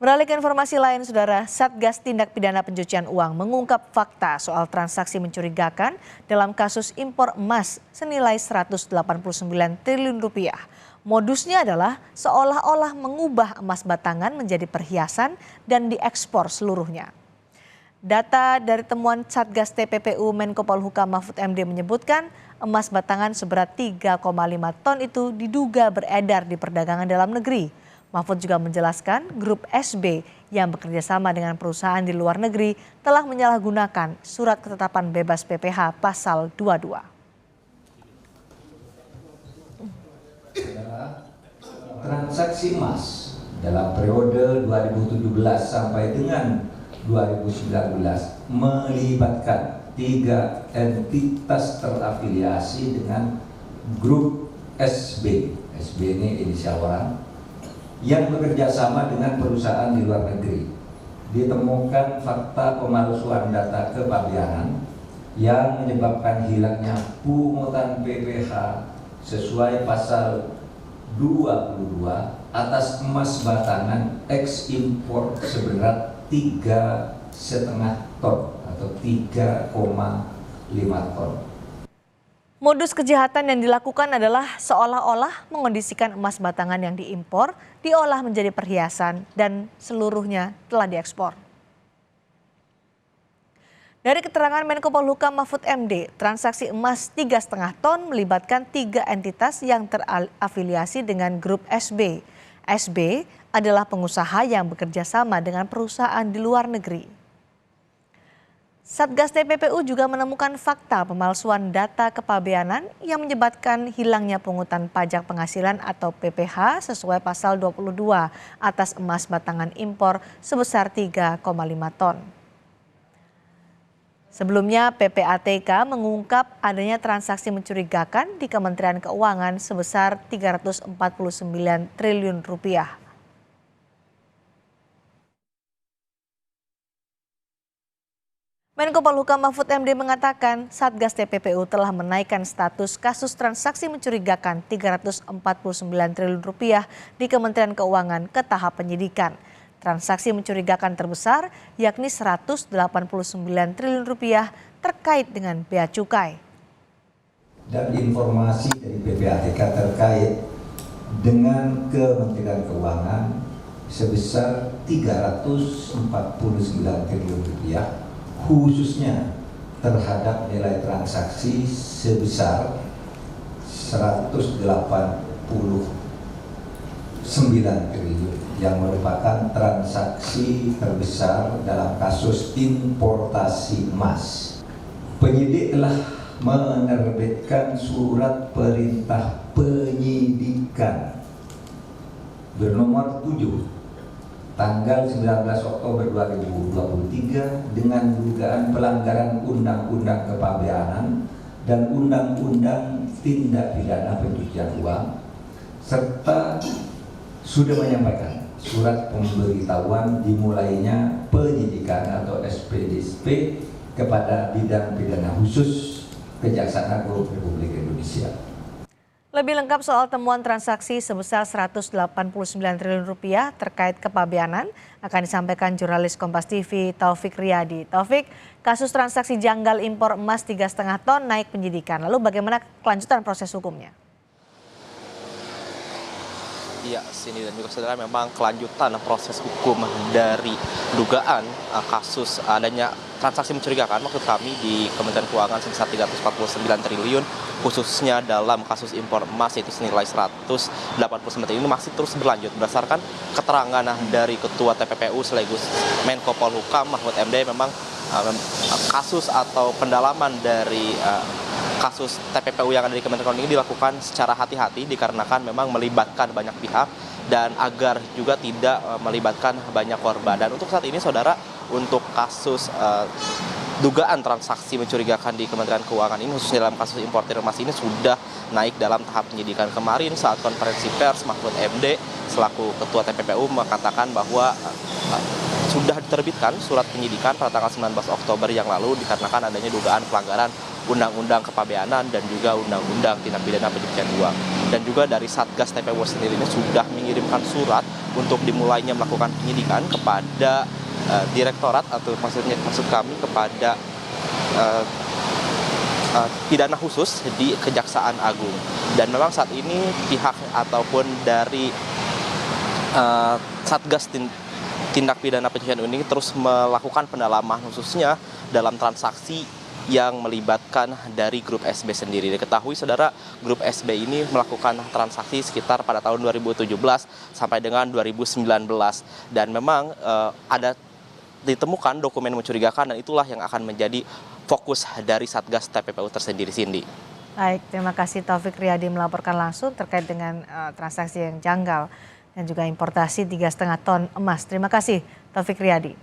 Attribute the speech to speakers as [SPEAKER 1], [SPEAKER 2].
[SPEAKER 1] Beralih ke informasi lain, Saudara, Satgas Tindak Pidana Pencucian Uang mengungkap fakta soal transaksi mencurigakan dalam kasus impor emas senilai 189 triliun rupiah. Modusnya adalah seolah-olah mengubah emas batangan menjadi perhiasan dan diekspor seluruhnya. Data dari temuan Satgas TPPU Menko Polhukam Mahfud MD menyebutkan emas batangan seberat 3,5 ton itu diduga beredar di perdagangan dalam negeri. Mahfud juga menjelaskan grup SB yang bekerja sama dengan perusahaan di luar negeri telah menyalahgunakan surat ketetapan bebas PPh pasal 22.
[SPEAKER 2] Transaksi emas dalam periode 2017 sampai dengan 2019 melibatkan 3 entitas terafiliasi dengan grup SB. SB ini inisial orang yang bekerja sama dengan perusahaan di luar negeri. Ditemukan fakta pemalsuan data kepabeanan yang menyebabkan hilangnya pungutan PPh sesuai pasal 22 atas emas batangan ekspor seberat 3,5 ton atau 3,5 ton.
[SPEAKER 1] Modus kejahatan yang dilakukan adalah seolah-olah mengondisikan emas batangan yang diimpor, diolah menjadi perhiasan dan seluruhnya telah diekspor. Dari keterangan Menko Polhukam Mahfud MD, transaksi emas 3,5 ton melibatkan 3 entitas yang terafiliasi dengan grup SB. SB adalah pengusaha yang bekerja sama dengan perusahaan di luar negeri. Satgas TPPU juga menemukan fakta pemalsuan data kepabeanan yang menyebabkan hilangnya pungutan pajak penghasilan atau PPh sesuai pasal 22 atas emas batangan impor sebesar 3,5 ton. Sebelumnya PPATK mengungkap adanya transaksi mencurigakan di Kementerian Keuangan sebesar 349 triliun rupiah. Menko Polhukam Mahfud MD mengatakan Satgas TPPU telah menaikkan status kasus transaksi mencurigakan 349 triliun rupiah di Kementerian Keuangan ke tahap penyidikan. Transaksi mencurigakan terbesar yakni 189 triliun rupiah terkait dengan bea cukai.
[SPEAKER 2] Dan informasi dari PPATK terkait dengan Kementerian Keuangan sebesar 349 triliun rupiah khususnya terhadap nilai transaksi sebesar 189 triliun yang merupakan transaksi terbesar dalam kasus importasi emas. Penyidik telah menerbitkan surat perintah penyidikan bernomor 7 tanggal 19 Oktober 2023 dengan dugaan pelanggaran Undang-Undang Kepabeanan dan Undang-Undang Tindak Pidana Pencucian Uang serta sudah menyampaikan surat pemberitahuan dimulainya penyidikan atau SPDSP kepada Bidang Pidana Khusus Kejaksaan Agung Republik Indonesia.
[SPEAKER 1] Lebih lengkap soal temuan transaksi sebesar 189 triliun rupiah terkait kepabeanan akan disampaikan jurnalis Kompas TV Taufik Riyadi. Taufik, kasus transaksi janggal impor emas 3,5 ton naik penyidikan. Lalu bagaimana kelanjutan proses hukumnya?
[SPEAKER 3] Iya, Cindy dan juga saudara, memang kelanjutan proses hukum dari dugaan kasus adanya transaksi mencurigakan maksud kami di Kementerian Keuangan sebesar 349 triliun khususnya dalam kasus impor emas yaitu senilai 189 triliun masih terus berlanjut berdasarkan keterangan dari Ketua TPPU sekaligus Menko Polhukam Mahfud MD. Memang kasus atau pendalaman dari kasus TPPU yang ada di Kementerian Keuangan ini dilakukan secara hati-hati dikarenakan memang melibatkan banyak pihak dan agar juga tidak melibatkan banyak korban. Dan untuk saat ini saudara, untuk kasus dugaan transaksi mencurigakan di Kementerian Keuangan ini khususnya dalam kasus importir emas ini sudah naik dalam tahap penyidikan. Kemarin saat konferensi pers Mahfud MD selaku Ketua TPPU mengatakan bahwa sudah diterbitkan surat penyidikan pada tanggal 19 Oktober yang lalu dikarenakan adanya dugaan pelanggaran Undang-Undang Kepabeanan dan juga Undang-Undang Tindak Pidana Pencucian Uang. Dan juga dari Satgas TPPU sendiri ini sudah mengirimkan surat untuk dimulainya melakukan penyidikan kepada direktorat atau maksud kami kepada pidana khusus di Kejaksaan Agung. Dan memang saat ini pihak ataupun dari Satgas Tindak Pidana Pencucian Uang ini terus melakukan pendalaman khususnya dalam transaksi yang melibatkan dari grup SB sendiri. Diketahui saudara, grup SB ini melakukan transaksi sekitar pada tahun 2017 sampai dengan 2019 dan memang ada ditemukan dokumen mencurigakan dan itulah yang akan menjadi fokus dari Satgas TPPU tersendiri, Cindy.
[SPEAKER 1] Baik, terima kasih Taufik Riyadi melaporkan langsung terkait dengan transaksi yang janggal dan juga importasi 3,5 ton emas. Terima kasih Taufik Riyadi.